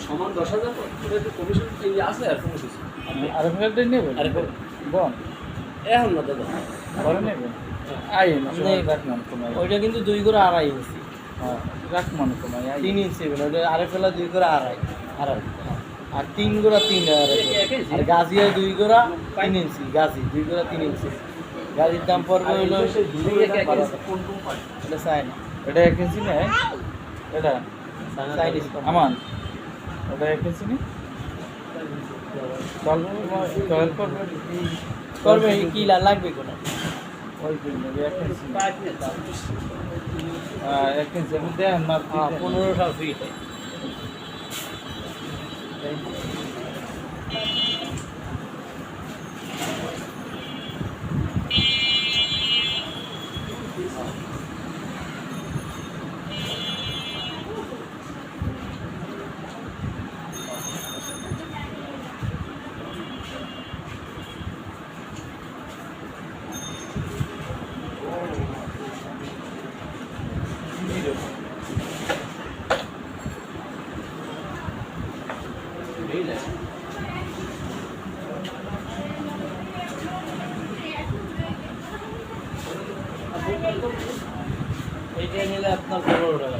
সমান 10,000 কমিশন আছে আর কোনো কিছু আর ফেলটাই নেবেন বন এখন না দাদা পরে নেবেন আইন রাখলাম তোমায় ওইটা কিন্তু 2 করে 2.5 ইঞ্চি। হ্যাঁ রাখলাম তোমায় 3 ইঞ্চি ওটা আরে ফেলা 2 করে 2.5 আর 3 করে 3 আর গাজিয়া 2 করে 3 ইঞ্চি গাজি 2 করে 3 ইঞ্চি গাজির দাম পড়বে হলো কোন কোম্পানি এটা চায়না এটা 1 ইঞ্চি না এটা চাইনিজ আমান ওটা 1 ইঞ্চি না চল করবে কি লাগবে কোন ওই কিনবে 1 ইঞ্চি 1 ইঞ্চি আমি দেন না 1500 ফিট এইটা নিলে আপনার 15 টাকা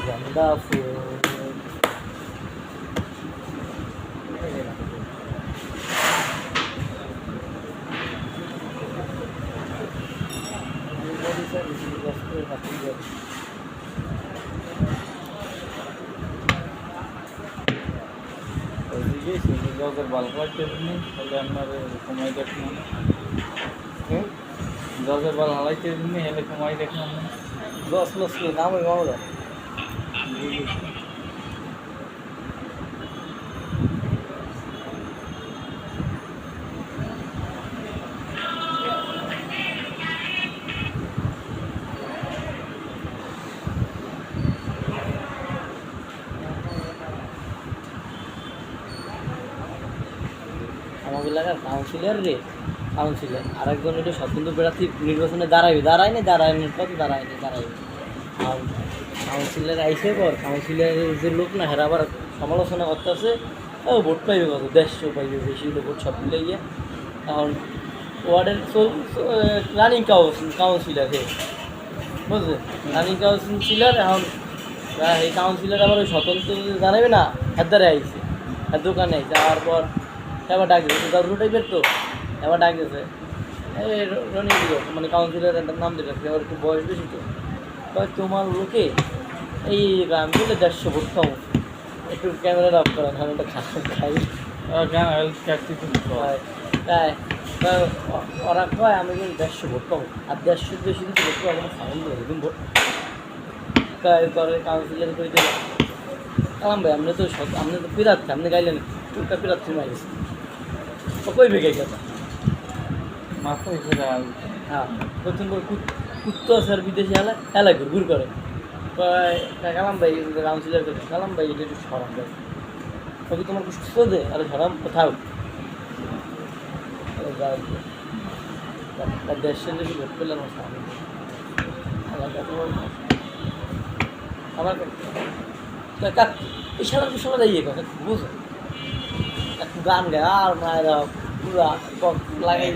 গন্ধা ফুল জজের বাল হালাইতে দিনই তাহলে আপনার কমাই দেখলাম জজের বাল হালাইতে দিনই হেলে কমাই দেখলাম 10 লক্ষ দাম ওই মামলা আমাদের এলাকার কাউন্সিলর আরেকজন এটা স্বতন্ত্র প্রার্থী নির্বাচনে দাঁড়ায়নি কত দাঁড়ায়নি কাউন্সিলর আইসে পর কাউন্সিলরের যে লোক না হেরা আবার সমালোচনা করতেছে ও ভোট পাইবে কত 150 পাইবে বেশি হলে ভোট সব মিলে গিয়ে এখন ওয়ার্ডের রানিং কাউন্সিলর হে বুঝলে রানিং কাউন্সিলর এখন এই কাউন্সিলর আবার ওই স্বতন্ত্র জানাবে না হাতদারে আইছে আর দোকানে আইছে যাওয়ার পর এবার ডাক দিয়েছে দাদু টাইপের তো এবার ডাক দিয়েছে এই রনি মানে কাউন্সিলর একটা নাম দিতে এবার একটু বয়স বেশি তো তোমার লোকে এই আমি বলে 150 ভোট খাও একটু ক্যামেরা অফ করেন আমি একটা খাই তাই ওরা কয় আমি কিন্তু 150 ভোট পাবো আর 150 বেশি কিন্তু ভোট পাবো আমার সাউন্ড দেবো কিন্তু ভোট করে কাউন্সিলর করে দিল কালাম ভাই আপনি তো পিরাচ্ছি আপনি গাইলেন টুকটা পিরাচ্ছি মারিস কই ভেগে গেছে মাথায় ঘুরে হ্যাঁ প্রথম করে কুত্তো আছে আর বিদেশি হেলা ঘুর করে কালাম ভাই কাউন্সিলর করে কালাম ভাই এটা একটু সরাম ভাই তবে তোমার সুস্থ দে আরে সরাম কোথাও দেশের বেশি ভোট পেলে আমার সামনে আমার ইশারা পিছনে দাঁড়িয়ে কথা বুঝো একটু গান গায় আর মায়েরা পুরা লাগাই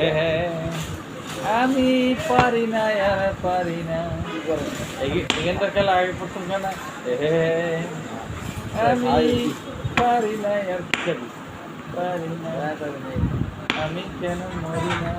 আমি পারি না আর পারি না এখানটার খেলা আগে প্রথম খেলা আমি পারি না আর পারি না আমি কেন মরি না